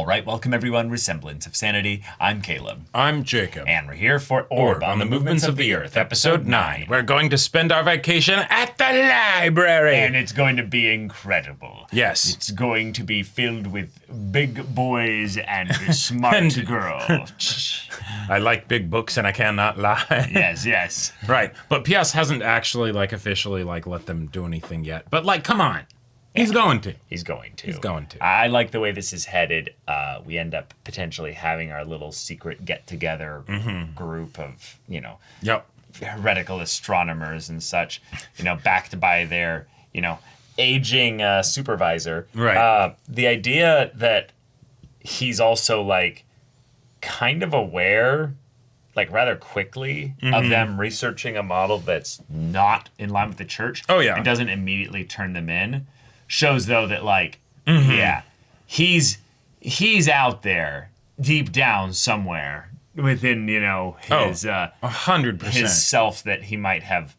All right, welcome everyone. We're Semblance of Sanity. I'm Caleb. I'm Jacob. And we're here for Orb on the Movements of the Earth, Episode 9. We're going to spend our vacation at the library. And it's going to be incredible. Yes. It's going to be filled with big boys and smart girls. I like big books and I cannot lie. Yes. Right. But PS hasn't actually officially let them do anything yet. But come on. He's going to. He's going to. I I like the way this is headed. We end up potentially having our little secret get-together group of, Yep. heretical astronomers and such, backed by their, aging supervisor. Right. The idea that he's also, kind of aware, rather quickly of them researching a model that's not in line with the church. Oh, yeah. And doesn't immediately turn them in. Shows, though, that, yeah, he's out there deep down somewhere within, his 100%. his self that he might have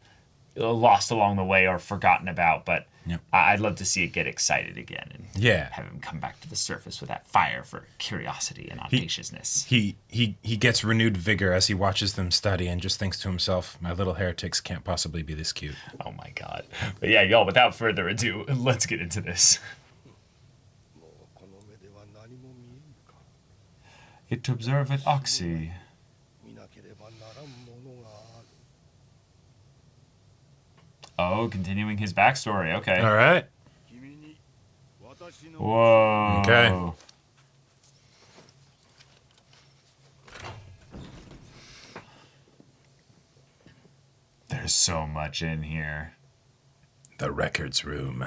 lost along the way or forgotten about. But Yep. I'd love to see it get excited again and have him come back to the surface with that fire for curiosity and audaciousness. He gets renewed vigor as he watches them study and just thinks to himself, my little heretics can't possibly be this cute. Oh my god. But yeah, y'all, without further ado, let's get into this. It to observe at Oxy. Oh, continuing his backstory. Okay. All right. Whoa. Okay. There's so much in here. The records room.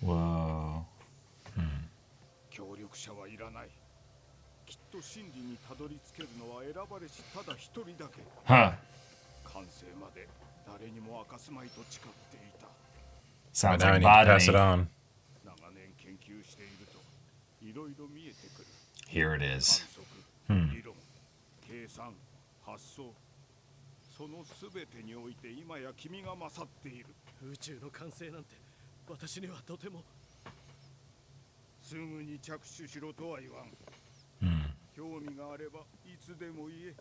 Whoa. 協力者はいらない。きっと真理にたどり着けるのは選ばれしただ一人だけ。 Huh. 完成まで誰にも明かすまいと誓っていた。 Sounds Now I like need to pass it botany. on. 長年研究しているといろいろ見えてくる。 Here it is. 観測、理論、計算、発想。そのすべてにおいて今や君が勝っている。宇宙の完成なんて私にはとても。すぐに着手しろとは言わん。興味があればいつでも言え。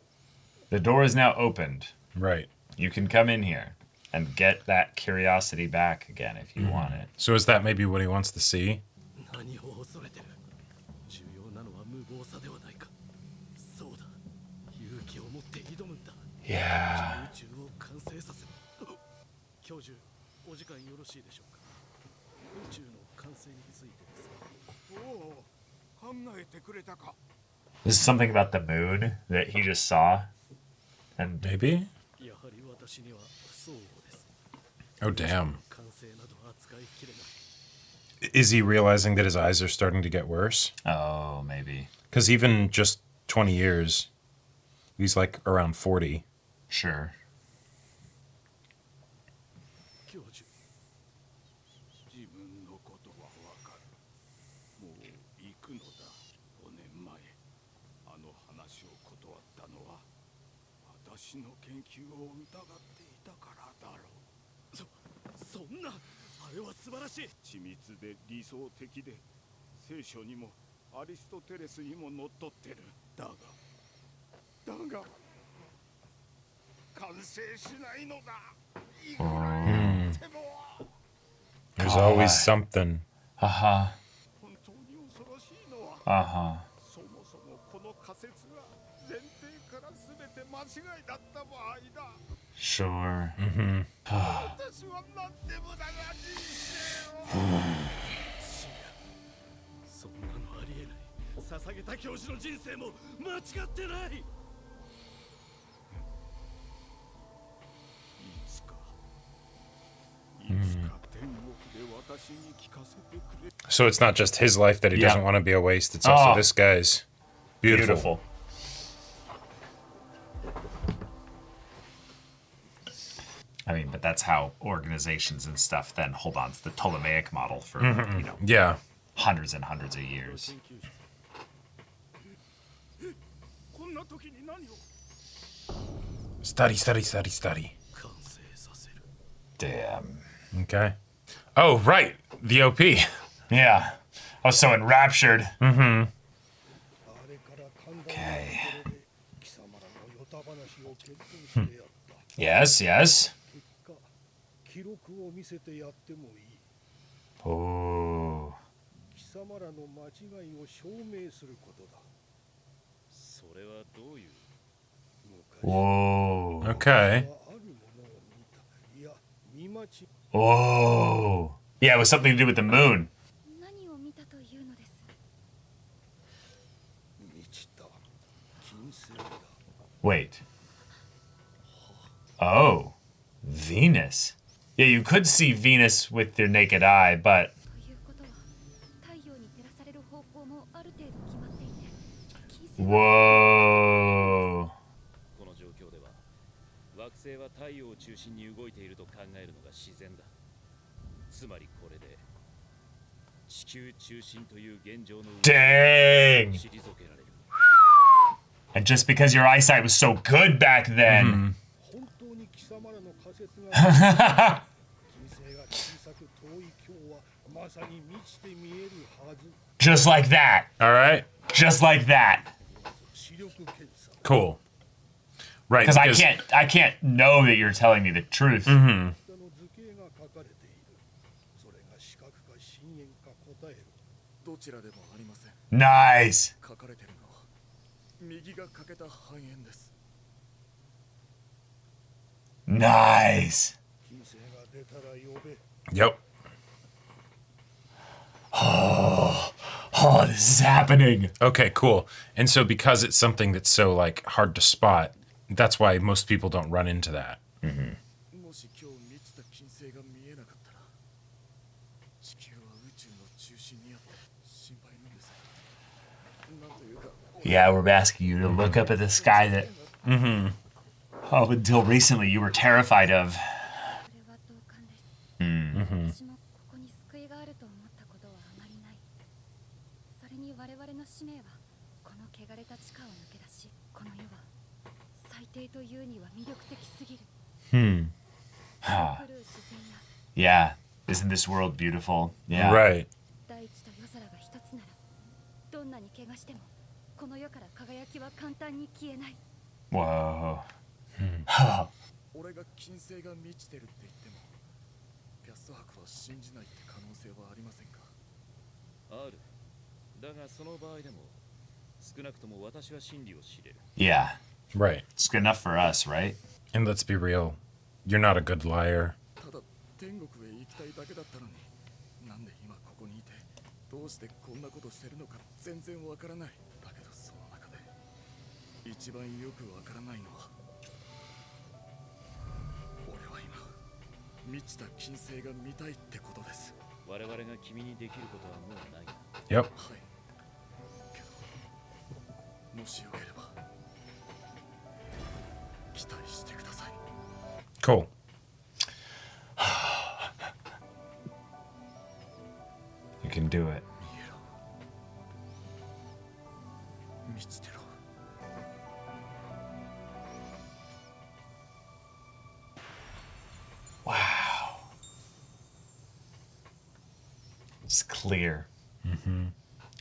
The door is now opened. Right. You can come in here and get that curiosity back again if you want it. So is that maybe what he wants to see? 何を恐れてる。重要なのは無謀さではないか。そうだ。勇気を持って挑むんだ。 Yeah. 宇宙を完成させる。教授、お時間よろしいでしょうか。宇宙の完成についてですが。 おお、考えてくれたか。 This is something about the moon that he just saw. And Maybe? やはり私には不相応です。 Oh, damn. 完成など扱いきれない。 Is he realizing that his eyes are starting to get worse? oh, maybe. Because even just 20 years, he's around 40. Sure. 教授、自分のことはわかる。もう行くのだ。5年前、あの話を断ったのは私の研究を疑っていたからだろう。そんな、あれは素晴らしい。緻密で理想的で、聖書にもアリストテレスにものっとってる。だが完成しないのだ。いくら言っても。 There's always something. Haha. 本当に恐ろしいのは、 Uh-huh. そもそもこの仮説が前提から全て間違いだった場合だ。 Sure. 私はなんて無駄な人生を。そんなのありえない。捧げた教授の人生も間違ってない。いつか天国で私に聞かせてくれ。 So it's not just his life that he Yeah. doesn't want to be a waste. It's also Oh. this guy's. Beautiful. I mean, but but that's how organizations and stuff then hold on to the Ptolemaic model for Yeah. hundreds and hundreds of years. こんな時に何を Study, study, study, study. 完成させる。 Damn. Okay. Oh, right. The OP. Yeah. I was so enraptured. あれから神田の Okay. ところで貴様らのヨタ話を検討してやった。 Yes, yes. 結果記録を見せてやってもいい。 Oh. 貴様らの間違いを証明することだ。それはどういう。 Whoa. Okay. あるものを見た。いや、見間違い。 Whoa. Yeah, it was something to do with the moon. 何を見たというのです。満ちた金星だ。 Wait. Oh. Venus. Yeah, you could see Venus with your naked eye, but ということは、太陽に照らされる方向もある程度決まっていて、金星は whoa. この状況では惑星は太陽を中心に動いていると考えるのが自然だ。つまりこれで地球中心という現状の Dang. 退けられる。 And just because your eyesight was so good back then. 本当に貴様らの仮説が金星が小さく遠い今日はまさに満ちて見えるはず。 Just like that. All right. Just like that. 視力検査。 Cool. Right. Because I can't know that you're telling me the truth. 下の図形が書かれている。それが視覚か深淵か答える。どちらでもありません。 Nice. 書かれてるのは右が欠けた半円です。 Nice. 金星が出たら呼べ。 Yep. Oh, this is happening. Okay, cool. And so because it's something that's so like hard to spot, that's why most people don't run into that. もし今日満ちた金星が見えなかったら地球は宇宙の中心にあって心配なんです。なんというか Yeah, we're asking you to look up at the sky that, oh, until recently you were terrified of. これは同感です。私もここに救いがあると思ったことはあまりない。それに我々の使命はこの汚れた地下を抜け出し、この世は最低というには魅力的すぎる。 Hmm. 来る自然や Yeah. Isn't this world beautiful? Yeah. Right. 大地と夜空が一つなら、どんなに怪我してもこの世から輝きは簡単に消えない。 Whoa. 俺が金星が満ちてるって言ってもピャスト博は信じないって可能性はありませんか。ある。だがその場合でも少なくとも私は真理を知れる。 Yeah. Right. It's good enough for us, right? And let's be real. You're not a good liar. ただ天国へ行きたいだけだったのになんで今ここにいてどうしてこんなことしてるのか全然わからない。だけどその中で一番よくわからないのは俺は今満ちた金星が見たいってことです。我々が君にできることはもうない。 Yep. はいけどもしよければ期待してください。 Cool. You can do it. 見えろ。満ちてろ。 Wow. It's clear.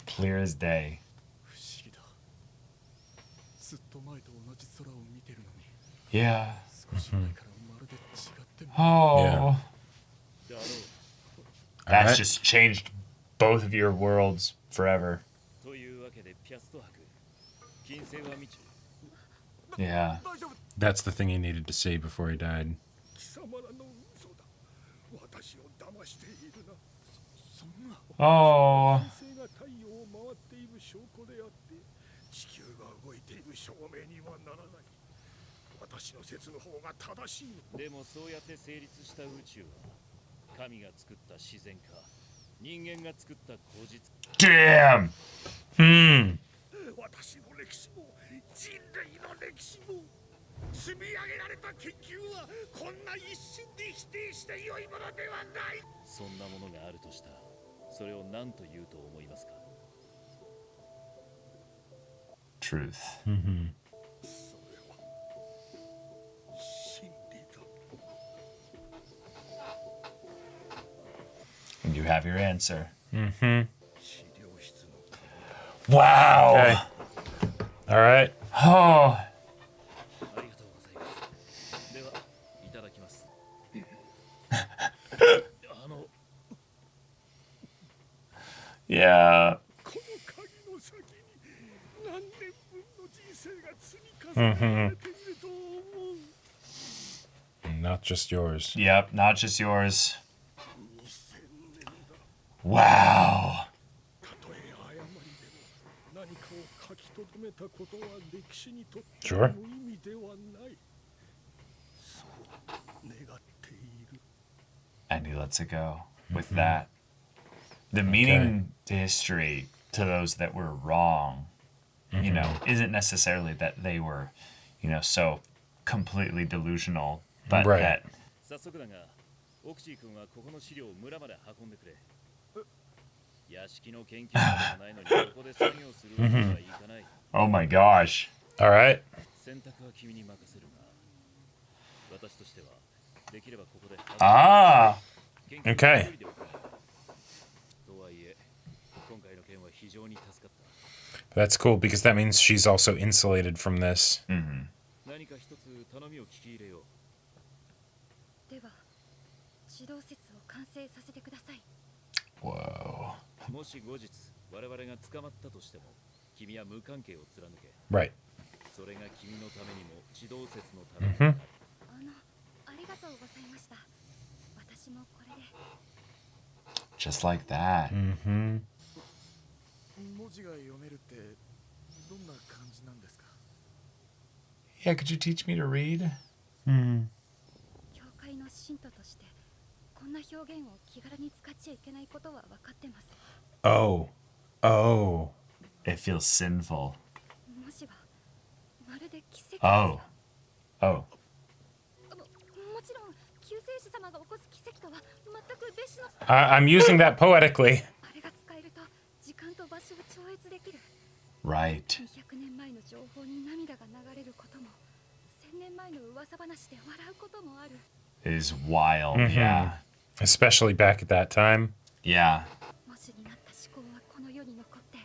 Clear as day. 不思議だ。ずっと前と同じ空を見てるのに Yeah. 少し前からまるで違っても Oh. Yeah. だろう。 That's Alright. just changed both of your worlds forever. というわけでピャスト博金星は未知。 Yeah. 大丈夫。 That's the thing he needed to see before he died. 貴様らの嘘だ。私を騙しているな。そんな。 Oh. 金星が太陽を回っている証拠であって地球が動いている証明にはならない。私の説の方が正しいの。でもそうやって成立した宇宙は神が作った自然か人間が作った口実。 Damn. Hmm. 私の歴史も人類の歴史も積み上げられた研究はこんな一瞬で否定して良いものではない。そんなものがあるとしたらそれを何と言うと思いますか？ Truth. それは真理だ。 And you have your answer. 治療室の Wow. Okay. All right. Oh. ありがとうございます。ではいただきます。Yeah. この鍵の先に何年分の人生が積み重ねられていると思う。 Not just yours. Yep. Not just yours. 2000年だ。 Wow. たとえ誤りでも何かを書き留めたことは歴史にとって Sure. 無意味ではない。そう願っている。 And he lets it go with that. The meaning to history to those that were wrong, you know, isn't necessarily that they were, you know, so completely delusional, but Right. that 早速だが、オクシー君はここの資料を村まで運んでくれ。屋敷の研究などもないのにここで作業するわけにはいかない。 oh my gosh. All right. 選択は君に任せるが、私としてはできればここで Ah. 研究を Okay. 一人で行う。とはいえ、今回の件は非常に助かった。 That's cool because that means she's also insulated from this. 何か一つ頼みを聞き入れよう。では指導説を完成させてください。 Whoa. もし後日我々が捕まったとしても、君は無関係を貫け。 Right. それが君のためにも指導説のためにもなる。ありがとうございました。私もこれで。 Just like that. うん文字が読めるってどんな感じなんですか？ Yeah, could you teach me to read? 教会の信徒としてこんな表現を気軽に使っちゃいけないことは分かってます。 Oh. Oh. It feels sinful. 文字はまるで奇跡です。 Oh. Oh. もちろん救世主様が起こす奇跡とは全く別の。 I'm using that poetically. あれが使えると時間と場所を超越できる。 Right. 200年前の情報に涙が流れることも、1000年前の噂話で笑うこともある。 It is wild. Yeah. Especially back at that time. Yeah. 文字になった思考はこの世に残って、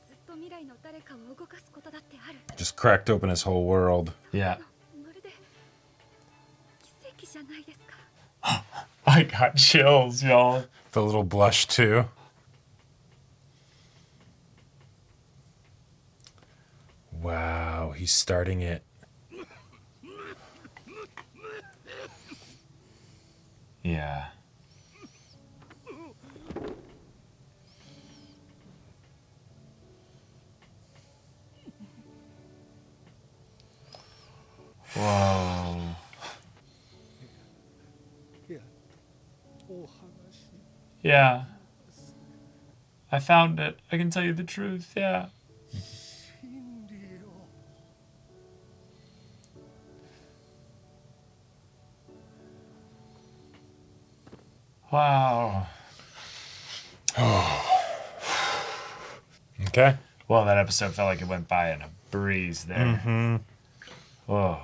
ずっと未来の誰かを動かすことだってある。 Just cracked open his whole world. Yeah. まるで奇跡じゃないですか。 I got chills, y'all. The little blush too. Wow, he's starting it. Yeah. Whoa. いや、お話。 Yeah. I found it. I can tell you the truth. Yeah. 真理よ。 Wow. Okay. Well, that episode felt like it went by in a breeze there. Oh.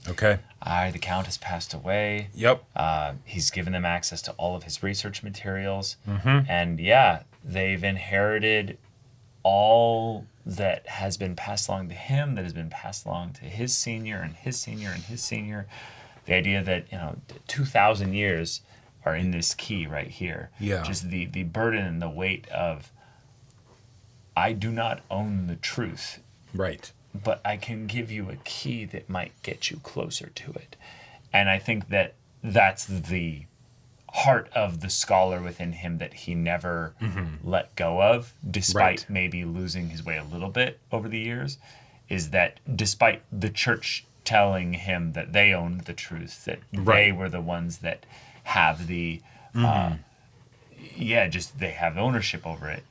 Okay. The Count has passed away. Yep. He's given them access to all of his research materials. And yeah, they've inherited all that has been passed along to him, that has been passed along to his senior and his senior and his senior. The idea that, 2,000 years are in this key right here. Yeah. Just the burden and the weight of, I do not own the truth, Right. but I can give you a key that might get you closer to it. And I think that that's the heart of the scholar within him that he never let go of, despite Right. maybe losing his way a little bit over the years, is that despite the church telling him that they owned the truth, that they Right. were the ones that have the, just they have ownership over it.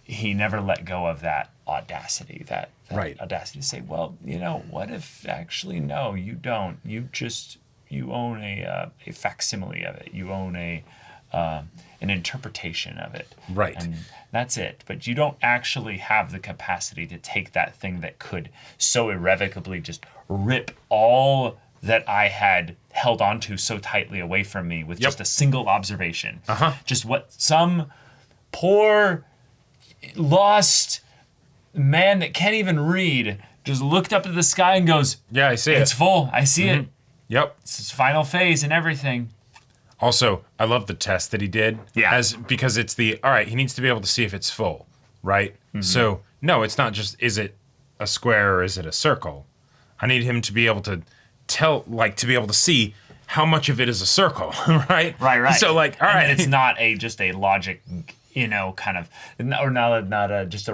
he never let go of that audacity, that Right. audacity to say, well, what if actually no, you don't. You own a facsimile of it. You own an interpretation of it. Right. And that's it. But you don't actually have the capacity to take that thing that could so irrevocably just rip all that I had held onto so tightly away from me with just a single observation. Just what some poor, lost man that can't even read just looked up at the sky and goes, Yeah, I see it's it. full. I see it. Yep. It's his final phase and everything. Also, I love the test that he did. Yeah. Because it's all right, he needs to be able to see if it's full, right? So, no, it's not just, is it a square or is it a circle? I need him to be able to to be able to see how much of it is a circle, right? Right. So, all And right. it's not just a logic, kind of, or not just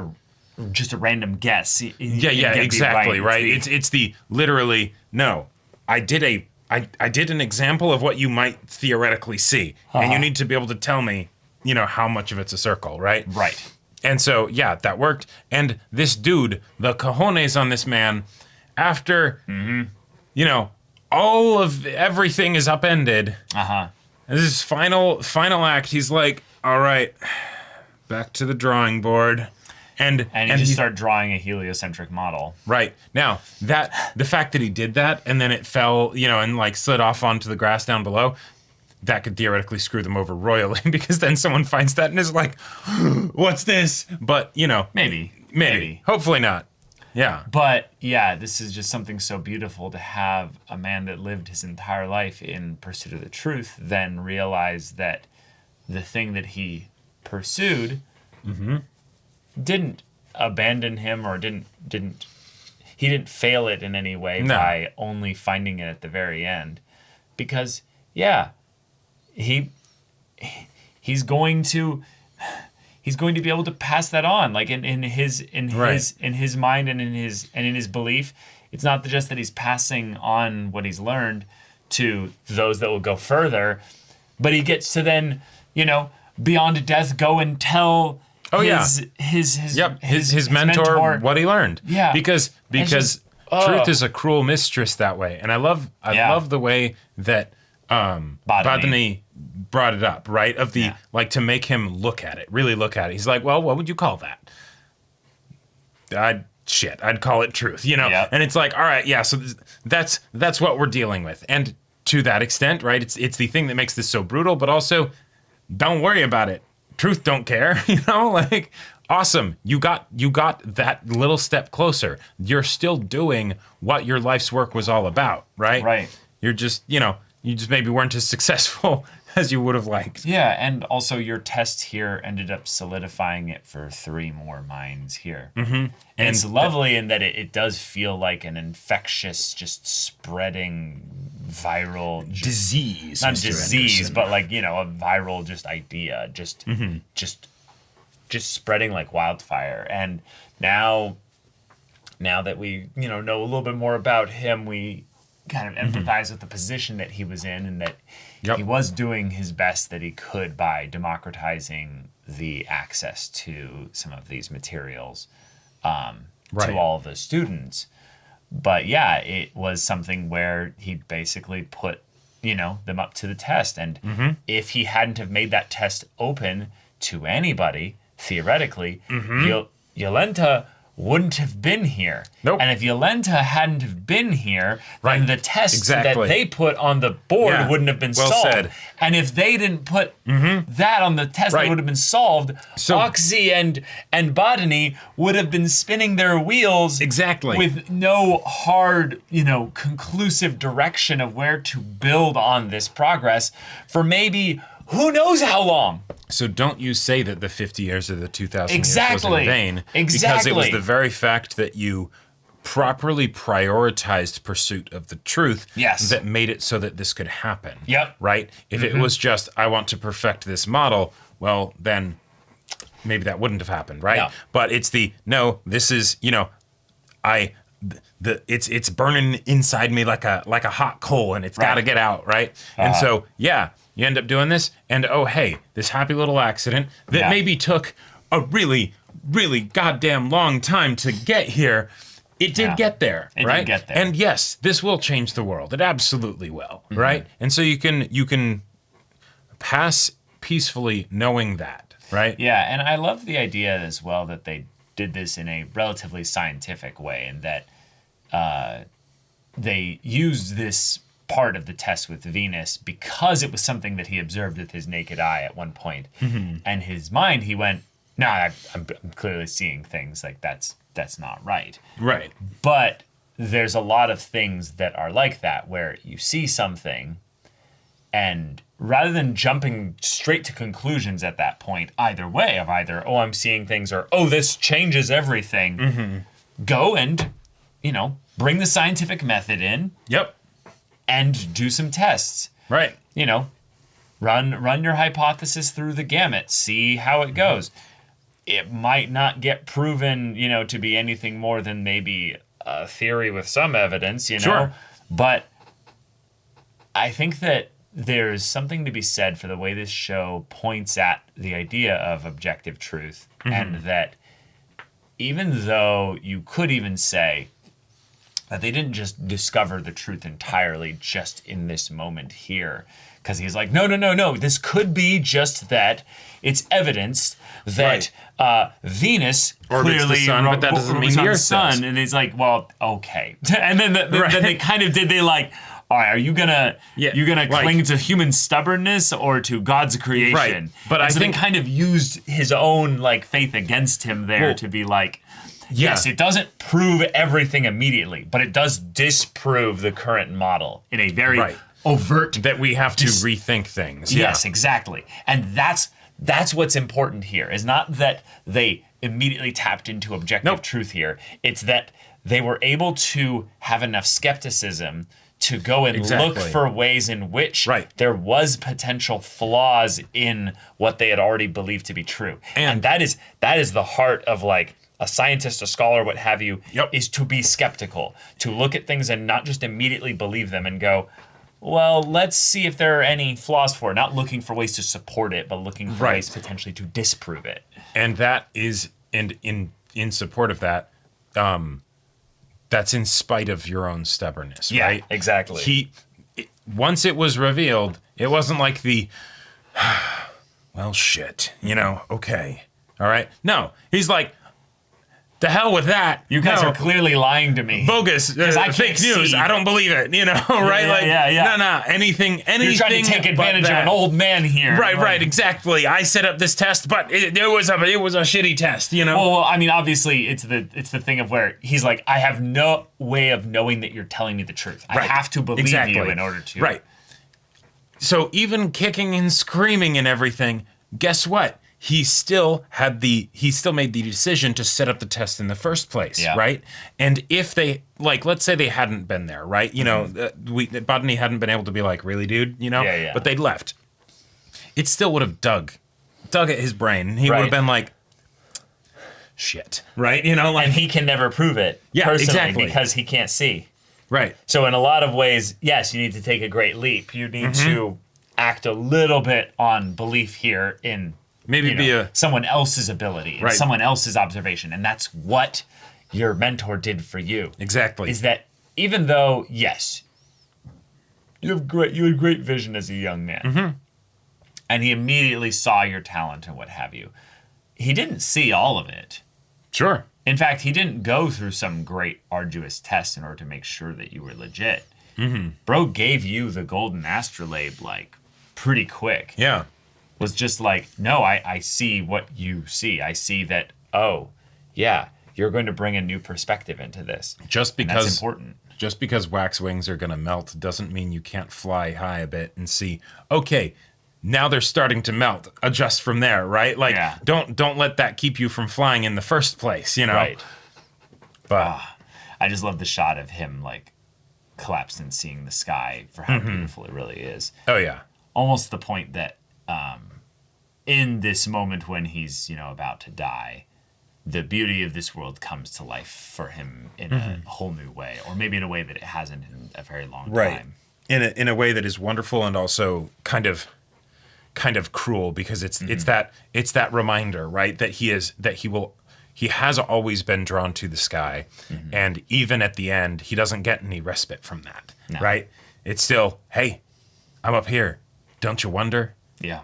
a random guess. Yeah, exactly, right? It's the literally, no, I did an example of what you might theoretically see, and you need to be able to tell me, how much of it's a circle, right? Right. And so, yeah, that worked. And this dude, the cojones on this man, after, all of everything is upended, this final act, he's like, all right, back to the drawing board. And you just start drawing a heliocentric model. Right. Now, the fact that he did that and then it fell, and slid off onto the grass down below, that could theoretically screw them over royally because then someone finds that and is like, what's this? But, maybe. Hopefully not. Yeah. But yeah, this is just something so beautiful to have a man that lived his entire life in pursuit of the truth then realize that the thing that he pursued didn't abandon him or he didn't fail it in any way by only finding it at the very end. Because he's going to be able to pass that on, like in his mind and in his belief. It's not just that he's passing on what he's learned to those that will go further, but he gets to then, beyond death, go and tell his mentor what he learned. Yeah. Because truth is a cruel mistress that way. And I love the way that Badani brought it up, right? Of the to make him look at it, really look at it. He's like, well, what would you call that? I'd call it truth, Yep. And it's like, all right, yeah, so that's what we're dealing with. And to that extent, right, it's the thing that makes this so brutal, but also don't worry about it. Truth don't care, awesome. You got that little step closer. You're still doing what your life's work was all about, right? Right. You're just, you just maybe weren't as successful as you would have liked. Yeah, and also your test here ended up solidifying it for 3 more minds here. And it's lovely in that it does feel like an infectious, just spreading viral disease. Not Mr. disease, Anderson. but a viral just idea, just spreading like wildfire. And now that we know a little bit more about him, we kind of empathize with the position that he was in, and that he was doing his best that he could by democratizing the access to some of these materials to all of the students. But yeah, it was something where he basically put them up to the test, and if he hadn't have made that test open to anybody, theoretically, Yolenta wouldn't have been here. Nope. And if Yolenta hadn't have been here, then the test that they put on the board wouldn't have been solved. Said. And if they didn't put that on the test that would have been solved, Oxy and Botany would have been spinning their wheels with no hard, conclusive direction of where to build on this progress for maybe who knows how long. So don't you say that the 50 years or the 2,000 years was in vain. Exactly. Because it was the very fact that you properly prioritized pursuit of the truth that made it so that this could happen. Yep. Right? If it was just, I want to perfect this model, well, then maybe that wouldn't have happened, right? Yeah. But it's this is, it's burning inside me like a hot coal, and it's got to get out, right? And so, you end up doing this, and oh, hey, this happy little accident that maybe took a really really goddamn long time to get here, it did get there, It right? did get there. And yes, this will change the world. It absolutely will, right? And so you can pass peacefully knowing that, right? Yeah, and I love the idea as well that they did this in a relatively scientific way, and that they used this part of the test with Venus because it was something that he observed with his naked eye at one point. And his mind, he went, no, I'm clearly seeing things like that's not right. Right. But there's a lot of things that are like that, where you see something, and rather than jumping straight to conclusions at that point, either way, of either, oh, I'm seeing things, or, oh, this changes everything, go and, bring the scientific method in. Yep. And do some tests. Right. Run your hypothesis through the gamut. See how it goes. It might not get proven, to be anything more than maybe a theory with some evidence, Sure. But I think that there's something to be said for the way this show points at the idea of objective truth, and that even though you could even say that they didn't just discover the truth entirely just in this moment here, because he's like, no, this could be just that it's evidence that Venus Orbits the clearly sun, but that doesn't mean the the Earth sun, does. and it's like, well, okay. And then, Right. then they kind of did, they like, all right, are you gonna like- cling to human stubbornness or to God's creation? Right. But And I so think- they kind of used his own faith against him there Well, to be like, yes, it doesn't prove everything immediately, but it does disprove the current model in a very Right. overt. That we have to rethink things. Yes, exactly. And that's what's important here. Is not that they immediately tapped into objective truth here. It's that they were able to have enough skepticism to go and look Exactly. for ways in which Right. there was potential flaws in what they had already believed to be true. And that is the heart of a scientist, a scholar, what have you, is to be skeptical, to look at things and not just immediately believe them and go, well, let's see if there are any flaws for it. Not looking for ways to support it, but looking for ways potentially to disprove it. And that is, and in support of that, that's in spite of your own stubbornness, Yeah, right? exactly. Once it was revealed, it wasn't like the, well, shit, okay, all right. No, he's like, the hell with that. You guys are clearly lying to me. Bogus, I can't fake news. see. I don't believe it, right? Yeah. No, anything. You're trying to take advantage of an old man here. Right, exactly. I set up this test, but it was a shitty test, Well, I mean, obviously, it's the thing of where he's like, I have no way of knowing that you're telling me the truth. I have to believe you in order to. Right. So even kicking and screaming and everything, guess what? He still made the decision to set up the test in the first place, right? And if they, let's say they hadn't been there, right? Botany hadn't been able to be like, really, dude, but they'd left. It still would have dug at his brain, and he would have been like, shit, right? And he can never prove it personally exactly. because he can't see. Right. So in a lot of ways, yes, you need to take a great leap. You need to act a little bit on belief here in maybe be someone else's ability and someone else's observation. And that's what your mentor did for you. Exactly. Is that even though, yes, you had great vision as a young man, and he immediately saw your talent and what have you, he didn't see all of it. Sure. In fact, he didn't go through some great arduous test in order to make sure that you were legit. Bro gave you the golden astrolabe pretty quick. Yeah. Was just like, no, I see what you see. I see that, oh, yeah, you're going to bring a new perspective into this. Just And because that's important. Just because wax wings are going to melt doesn't mean you can't fly high a bit and see, okay, now they're starting to melt. Adjust from there, right? Don't let that keep you from flying in the first place, Right. But I just love the shot of him collapsed and seeing the sky for how beautiful it really is. oh yeah. Almost the point that in this moment when he's about to die, the beauty of this world comes to life for him in a whole new way, or maybe in a way that it hasn't in a very long time. In a way that is wonderful and also kind of cruel, because it's that reminder, right, that he will he has always been drawn to the sky. And even at the end, he doesn't get any respite from that, No. right? It's still, hey, I'm up here. Don't you wonder? Yeah.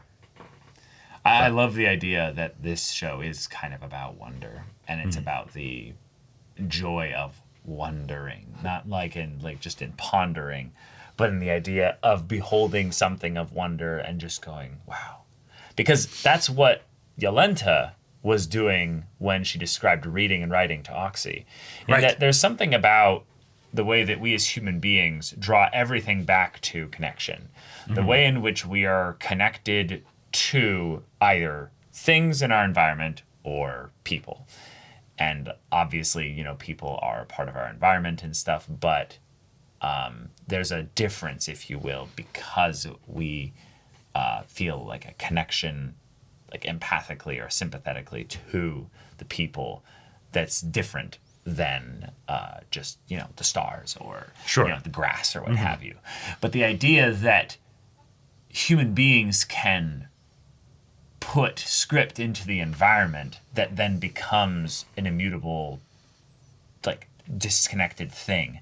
I love the idea that this show is kind of about wonder, and it's about the joy of wondering, not like just in pondering, but in the idea of beholding something of wonder and just going, wow. Because that's what Yolenta was doing when she described reading and writing to Oxy. And Right. that there's something about the way that we as human beings draw everything back to connection. The way in which we are connected to either things in our environment or people. And obviously, people are part of our environment and stuff, but there's a difference, if you will, because we feel like a connection, like empathically or sympathetically to the people that's different than just, the stars or Sure. the grass or what have you. But the idea that human beings can put script into the environment that then becomes an immutable, like disconnected thing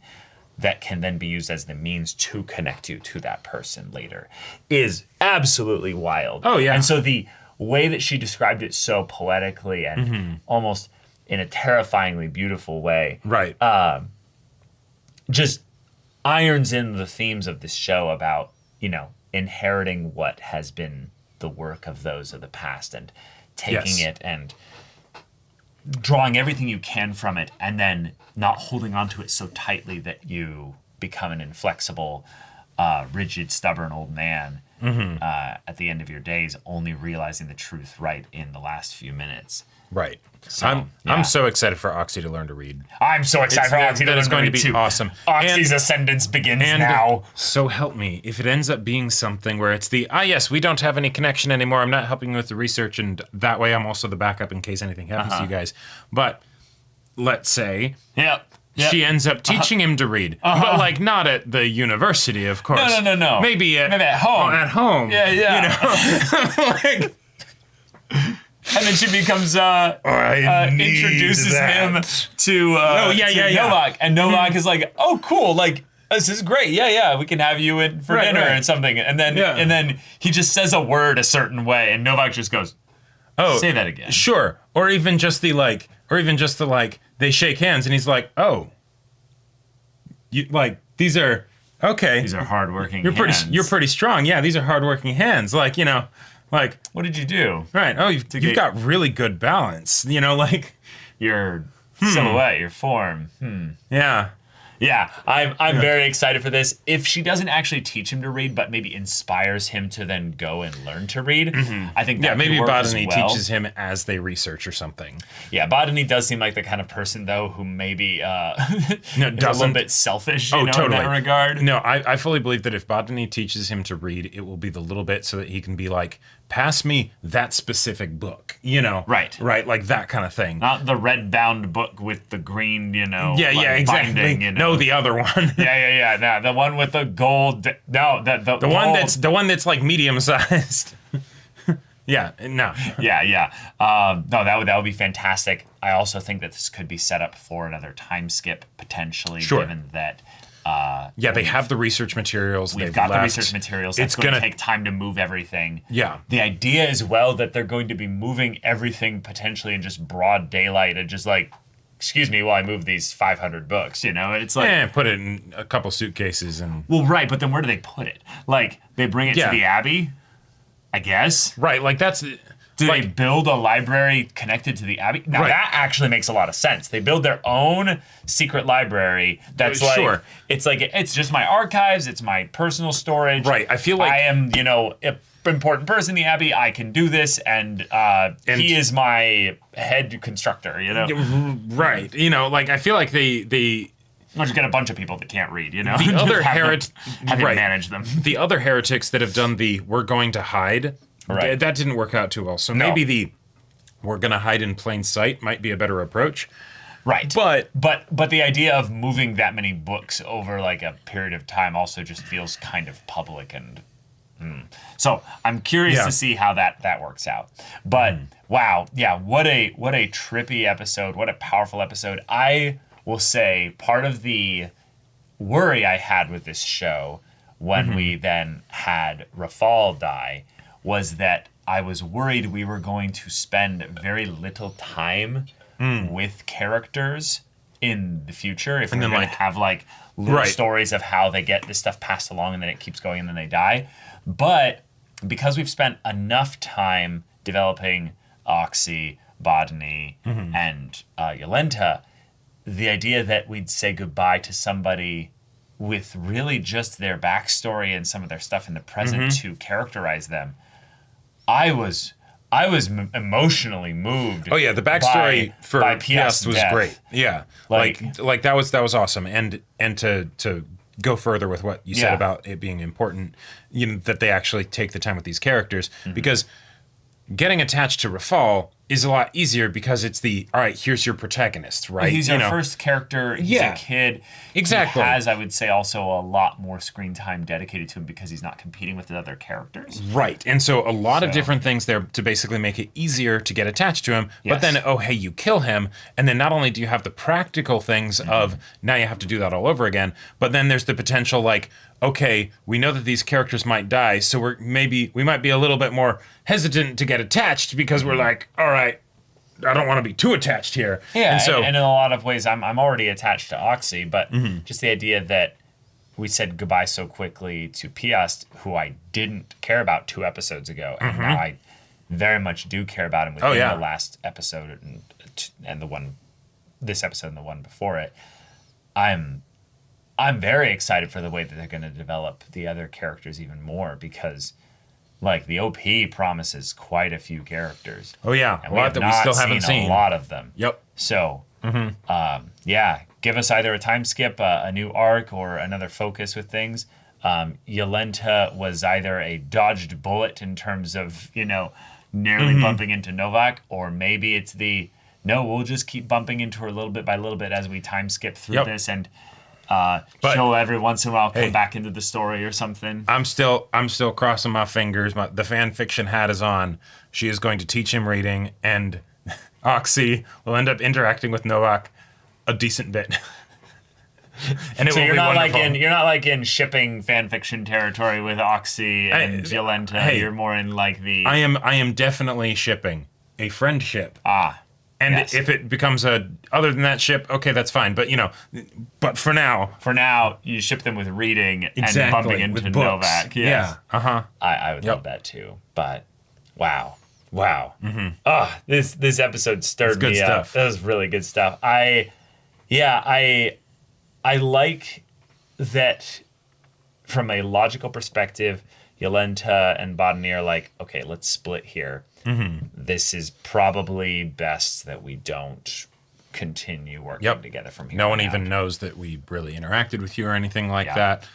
that can then be used as the means to connect you to that person later is absolutely wild. Oh, yeah. And so the way that she described it so poetically and almost in a terrifyingly beautiful way Right. just irons in the themes of this show about, inheriting what has been the work of those of the past and taking Yes. it and drawing everything you can from it and then not holding on to it so tightly that you become an inflexible, rigid, stubborn old man at the end of your days, only realizing the truth right in the last few minutes. Right. So, I'm yeah. so excited for Oxy to learn to read. I'm so excited for Oxy to that is learn going to be too. awesome. Oxy's And- ascendance begins And now. so help me, if it ends up being something where it's yes, we don't have any connection anymore. I'm not helping with the research, and that way I'm also the backup in case anything happens to you guys. But let's say Yep. she ends up teaching him to read, but like not at the university, of course. No. Maybe at home. At home. Yeah. Like, And then she becomes I need introduces him that. to yeah. Novak, and Novak is like, "Oh, cool! Like this is great. Yeah, we can have you in for dinner right. and something." And then Yeah. and then he just says a word a certain way, and Novak just goes, Oh, "Say that again." Sure. Or even just the they shake hands and he's like, "Oh, you like these are okay. These are hardworking. You're hands. you're pretty strong. Yeah, these are hardworking hands. Like, like What did you do? right. Oh, you've get- got really good balance. Like Your silhouette, your form. yeah. Yeah, I'm very excited for this. If she doesn't actually teach him to read, but maybe inspires him to then go and learn to read, I think that Yeah, maybe could work as Botany well. teaches him as they research or something. Yeah, Botany does seem like the kind of person though who maybe is a little doesn't- bit selfish, Oh, in totally. that regard. No, I fully believe that if Botany teaches him to read, it will be the little bit so that he can be like, pass me that specific book, Right. Right, like that kind of thing. Not the red bound book with the green, Yeah, like, exactly. binding, No, the other one. Yeah. No, the one with the gold. No, the The one that's like medium sized. Yeah, no. Yeah. No, that would be fantastic. I also think that this could be set up for another time skip potentially, Sure. given that Yeah, they have the research materials. we've they've got the left. research materials. That's It's going to gonna take time to move everything. Yeah. The idea as well that they're going to be moving everything potentially in just broad daylight and just like, excuse me while I move these 500 books, It's like, Put it in a couple suitcases and well, right, but then where do they put it? Like, they bring it Yeah. to the Abbey, I guess? right, like that's Do they like build a library connected to the Abbey? Now Right. that actually makes a lot of sense. They build their own secret library that's like Sure. it's just my archives, it's my personal storage. Right, I feel like- I am, an important person in the Abbey. I can do this, and he is my head constructor. right. Like I feel like they I'll just get a bunch of people that can't read. the other have him right. manage them. the other heretics that have done the we're going to hide, Right. that didn't work out too well. So maybe the we're going to hide in plain sight might be a better approach. Right. But But the idea of moving that many books over like a period of time also just feels kind of public and So I'm curious Yeah. to see how that works out. But wow, yeah, what a trippy episode, what a powerful episode. I will say part of the worry I had with this show when we then had Rafal die was that I was worried we were going to spend very little time with characters in the future if we're then, going to like- have like little Right. stories of how they get this stuff passed along and then it keeps going and then they die. But because we've spent enough time developing Oxy, Bodni, and Yolenta, the idea that we'd say goodbye to somebody with really just their backstory and some of their stuff in the present to characterize them, I was emotionally moved. Oh yeah, the backstory for by Piast was death. great. Yeah, like that was awesome. And to go further with what you said Yeah. about it being important, that they actually take the time with these characters, because getting attached to Rafal is a lot easier because it's all right, here's your protagonist, right? He's our first character. He's Yeah. a kid. Exactly. He has, I would say, also a lot more screen time dedicated to him because he's not competing with the other characters. Right. And so a lot of So- different things there to basically make it easier to get attached to him. But Yes. then, oh, hey, you kill him. And then not only do you have the practical things of now you have to do that all over again, but then there's the potential like, okay, we know that these characters might die. So we might be a little bit more hesitant to get attached because we're like, all right, I don't want to be too attached here. Yeah, And so, and in a lot of ways, I'm already attached to Oxy, but just the idea that we said goodbye so quickly to Piast, who I didn't care about 2 episodes ago, and now I very much do care about him within yeah. the last episode and the one, this episode and the one before it. I'm very excited for the way that they're going to develop the other characters even more because, like, the OP promises quite a few characters. oh yeah, And a lot that we still haven't seen. a lot of them. Yep. So, yeah, give us either a time skip, a new arc, or another focus with things. Yolenta was either a dodged bullet in terms of, nearly bumping into Novak, or maybe it's we'll just keep bumping into her little bit by little bit as we time skip through Yep. this and But- she'll every once in a while come Hey. back into the story or something. I'm still crossing my fingers. The fan fiction hat is on. She is going to teach him reading, and Oxy will end up interacting with Novak a decent bit. And it So will you're be not wonderful. you're not like in shipping fan fiction territory with Oxy and Yolenta. hey, You're more in like the I am definitely shipping a friendship. And yes. if it becomes other than that ship, okay, that's fine. But but for now, For now, you ship them with reading exactly, and bumping into with books. Novak. Yes. Yeah. I would love that too. But wow. This episode stirred good me up. stuff. That was really good stuff. I like that from a logical perspective. Yolenta and Bodni are like, okay, let's split here. This is probably best that we don't continue working together from here. No one on even out. knows that we really interacted with you or anything like Yeah. that.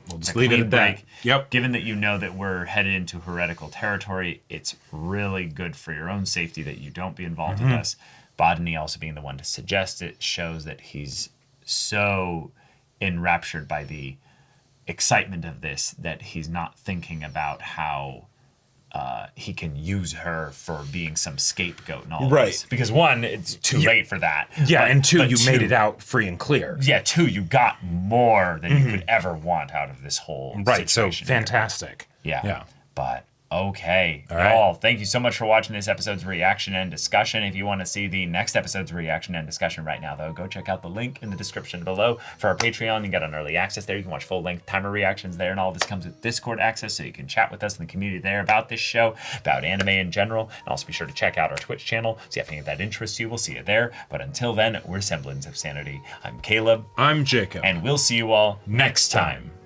We'll just It's a leave it clean at that. break. Yep. Given that you know that we're headed into heretical territory, it's really good for your own safety that you don't be involved with us. Bodni also being the one to suggest it shows that he's so enraptured by the excitement of this that he's not thinking about how he can use her for being some scapegoat and all Right. this. Because one, it's too late for that. Yeah, But- and two, but you made it out free and clear. Yeah, two, you got more than you could ever want out of this whole Right, so situation here. fantastic. Yeah. Yeah. But okay. right. Y'all, thank you so much for watching this episode's reaction and discussion. If you want to see the next episode's reaction and discussion right now, though, go check out the link in the description below for our Patreon. You got an early access there. You can watch full-length timer reactions there, and all this comes with Discord access, so you can chat with us in the community there about this show, about anime in general, and also be sure to check out our Twitch channel. So if any of that interests you, we'll see you there. But until then, we're Semblance of Sanity. I'm Caleb, I'm Jacob. and we'll see you all next time.